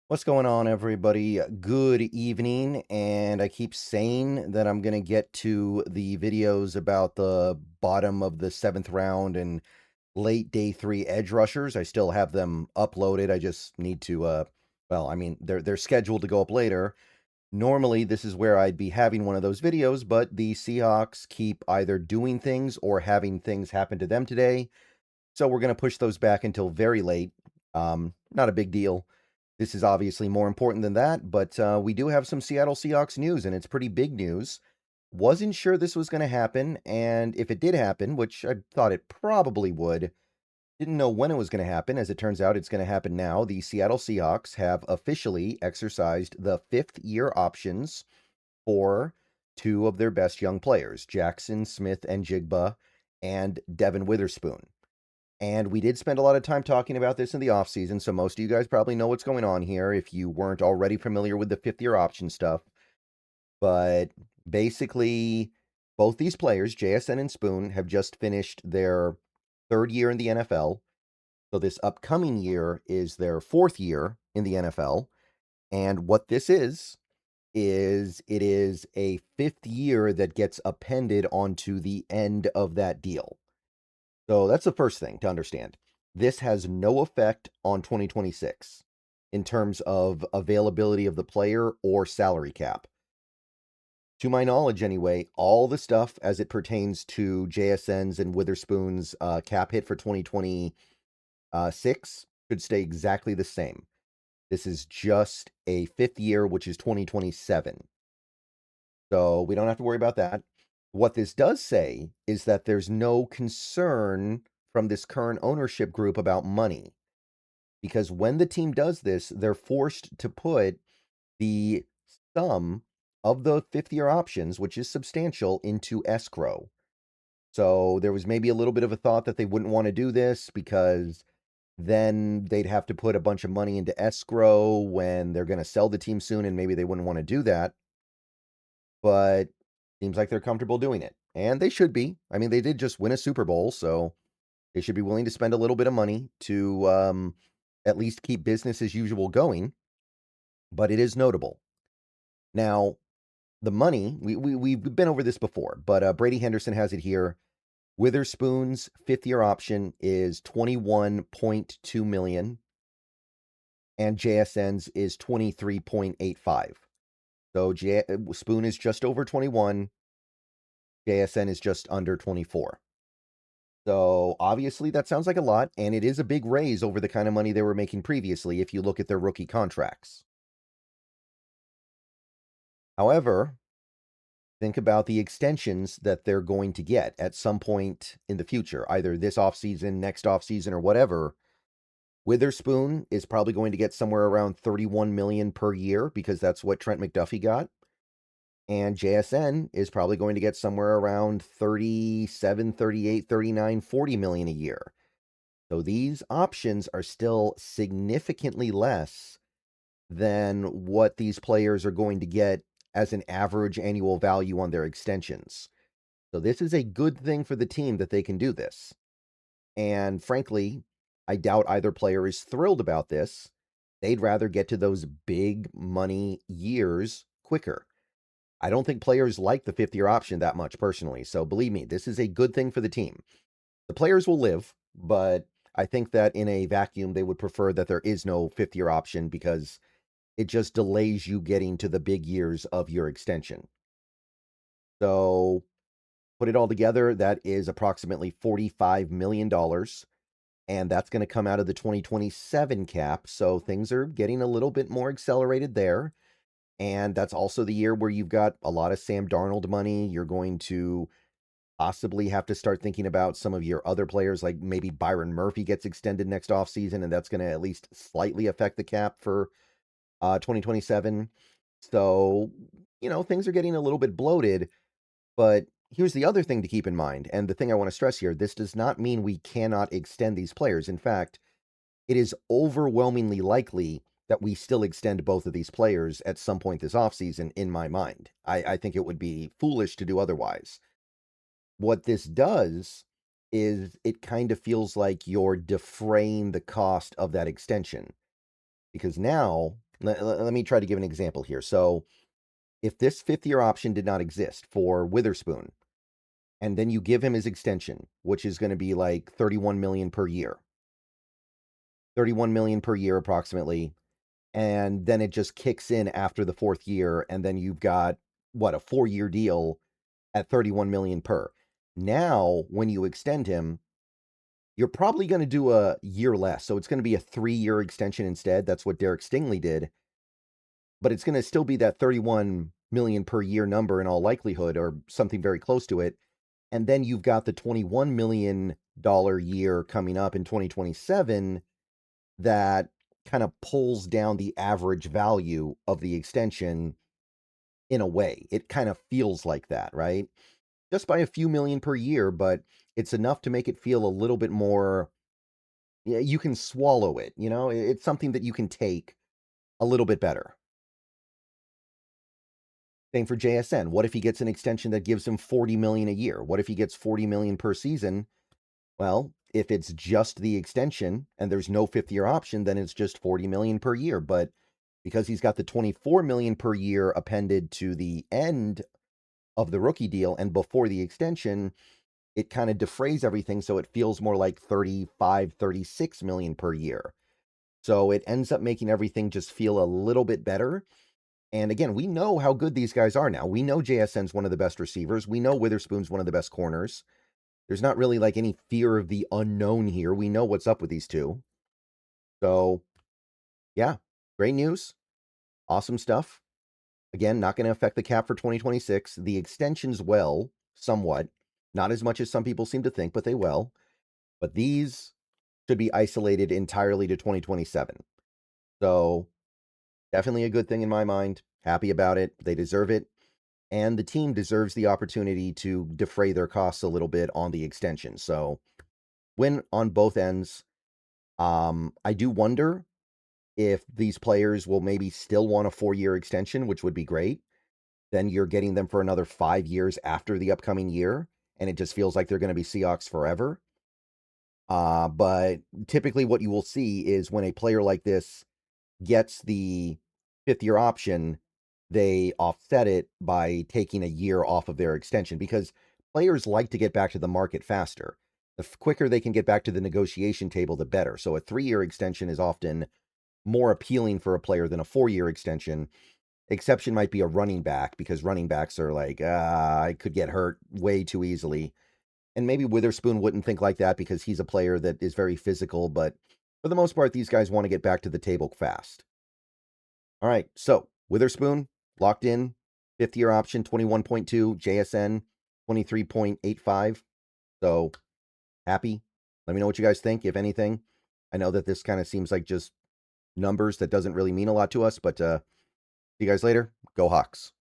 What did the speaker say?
What's going on, everybody? Good evening. And I keep saying that I'm going to get to the videos about the bottom of the seventh round and late day three edge rushers. I still have them uploaded. I just need to, they're scheduled to go up later. Normally, this is where I'd be having one of those videos, but the Seahawks keep either doing things or having things happen to them today. So we're going to push those back until very late. Not a big deal. This is obviously more important than that, but we do have some Seattle Seahawks news, and it's pretty big news. Wasn't sure this was going to happen, and if it did happen, which I thought it probably would, didn't know when it was going to happen. As it turns out, it's going to happen now. The Seattle Seahawks have officially exercised the fifth-year options for two of their best young players, Jaxon, Smith-Njigba, and Devon Witherspoon. And we did spend a lot of time talking about this in the offseason, so most of you guys probably know what's going on here if you weren't already familiar with the fifth-year option stuff. But basically, both these players, JSN and Spoon, have just finished their third year in the NFL. So this upcoming year is their fourth year in the NFL. And what this is it is a fifth year that gets appended onto the end of that deal. So that's the first thing to understand. This has no effect on 2026 in terms of availability of the player or salary cap. To my knowledge, anyway, all the stuff as it pertains to JSN's and Witherspoon's cap hit for 2026 should stay exactly the same. This is just a fifth year, which is 2027. So we don't have to worry about that. What this does say is that there's no concern from this current ownership group about money. Because when the team does this, they're forced to put the sum of the fifth-year options, which is substantial, into escrow. So there was maybe a little bit of a thought that they wouldn't want to do this because then they'd have to put a bunch of money into escrow when they're going to sell the team soon, and maybe they wouldn't want to do that. But seems like they're comfortable doing it. And they should be. I mean, they did just win a Super Bowl, so they should be willing to spend a little bit of money to at least keep business as usual going. But it is notable. Now, the money, we've been over this before, but Brady Henderson has it here. Witherspoon's fifth-year option is $21.2 million, and JSN's is $23.85. So Spoon is just over 21. JSN is just under 24. So obviously that sounds like a lot, and it is a big raise over the kind of money they were making previously if you look at their rookie contracts. However, think about the extensions that they're going to get at some point in the future, either this offseason, next offseason, or whatever. Witherspoon is probably going to get somewhere around $31 million per year because that's what Trent McDuffie got. And JSN is probably going to get somewhere around 37, 38, 39, 40 million a year. So these options are still significantly less than what these players are going to get as an average annual value on their extensions. So this is a good thing for the team that they can do this. And frankly, I doubt either player is thrilled about this. They'd rather get to those big money years quicker. I don't think players like the fifth-year option that much personally. So believe me, this is a good thing for the team. The players will live, but I think that in a vacuum, they would prefer that there is no fifth-year option because it just delays you getting to the big years of your extension. So put it all together, that is approximately $45 million. And that's going to come out of the 2027 cap. So things are getting a little bit more accelerated there. And that's also the year where you've got a lot of Sam Darnold money. You're going to possibly have to start thinking about some of your other players, like maybe Byron Murphy gets extended next offseason, and that's going to at least slightly affect the cap for 2027. So, things are getting a little bit bloated. But here's the other thing to keep in mind, and the thing I want to stress here, this does not mean we cannot extend these players. In fact, it is overwhelmingly likely that we still extend both of these players at some point this offseason, in my mind. I think it would be foolish to do otherwise. What this does is it kind of feels like you're defraying the cost of that extension. Because now, Let me try to give an example here. So if this 5th-year option did not exist for Witherspoon, and then you give him his extension, which is going to be like 31 million per year. 31 million per year approximately, and then it just kicks in after the 4th year, and then you've got what, a 4-year deal at 31 million per. Now, when you extend him, you're probably going to do a year less. So it's going to be a 3-year extension instead. That's what Derek Stingley did. But it's going to still be that 31 million per year number in all likelihood, or something very close to it. And then you've got the $21 million year coming up in 2027 that kind of pulls down the average value of the extension in a way. It kind of feels like that, right? Just by a few million per year, but it's enough to make it feel a little bit more, you can swallow it, It's something that you can take a little bit better. Same for JSN. What if he gets an extension that gives him 40 million a year? What if he gets 40 million per season? Well, if it's just the extension and there's no 5th-year option, then it's just 40 million per year. But because he's got the 24 million per year appended to the end of the rookie deal and before the extension, it kind of defrays everything, so it feels more like 35, 36 million per year. So it ends up making everything just feel a little bit better. And again, we know how good these guys are now. We know JSN's one of the best receivers. We know Witherspoon's one of the best corners. There's not really like any fear of the unknown here. We know what's up with these two. So, yeah, great news. Awesome stuff. Again, not going to affect the cap for 2026. The extensions will, somewhat. Not as much as some people seem to think, but they will. But these should be isolated entirely to 2027. So, definitely a good thing in my mind. Happy about it. They deserve it. And the team deserves the opportunity to defray their costs a little bit on the extension. So, win on both ends. I do wonder if these players will maybe still want a 4-year extension, which would be great. Then you're getting them for another 5 years after the upcoming year, and it just feels like they're going to be Seahawks forever. But typically what you will see is when a player like this gets the 5th-year option, they offset it by taking a year off of their extension, because players like to get back to the market faster. The quicker they can get back to the negotiation table, the better. So a 3-year extension is often more appealing for a player than a 4-year extension. Exception might be a running back, because running backs are like, I could get hurt way too easily. And maybe Witherspoon wouldn't think like that because he's a player that is very physical, but for the most part, these guys want to get back to the table fast. All right, so Witherspoon, locked in, 5th-year option, 21.2, JSN, 23.85. So, happy. Let me know what you guys think, if anything. I know that this kind of seems like just numbers that doesn't really mean a lot to us, but see you guys later. Go Hawks.